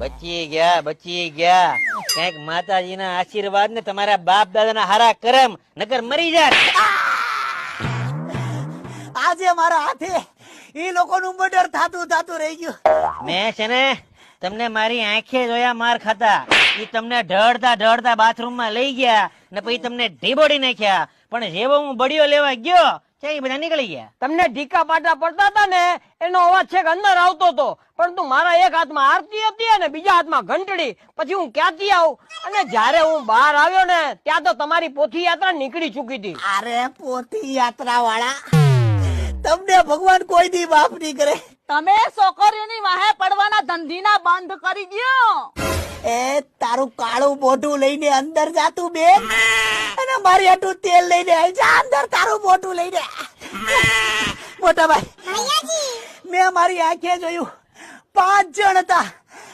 બચી ગયા કઈક માતાજીના આશીર્વાદ ને તમારા બાપ દાદાના હારા કરમ, નકર મરી જાત. આજે મારા હાથે ઈ લોકોનું મર્ડર થાતું રહી ગયું. મેં છે ને તમને મારી આંખે જોયા માર ખાતા. ઈ તમને ઢળતા બાથરૂમમાં લઈ ગયા ને પછી તમને ઢીબોડી નાખ્યા, પણ જેવો હું બડીઓ લેવા ગયો છે એ બધા નીકળી ગયા. તમને ઢીકા પાટા પડતા હતા ને એનો અવાજ છેક અંદર આવતો હતો, પરંતુ મારા એક હાથમાં આરતી હતી અને બીજા હાથમાં ઘંટડી. પછી હું ક્યાંથી આવું? અને જયારે હું બહાર આવ્યો ને ત્યાં તો તમારી પોથી યાત્રા નીકળી ચૂકી હતી. અરે પોથી યાત્રા વાળા, તમને ભગવાન કોઈ દી માફ નહીં કરે. તમે છોકરીઓની વાહે પડવાના ધંધીના બંધ કરી દ્યો. એ તારું કાળું મોઢું લઈને અંદર જાતું બેન, અને મારી હાટું તેલ લઈને આવી જા અંદર તારું મોઢું લઈને. મોટા ભાઈ, મેં મારી આંખે જોયું 5 જણ હતા.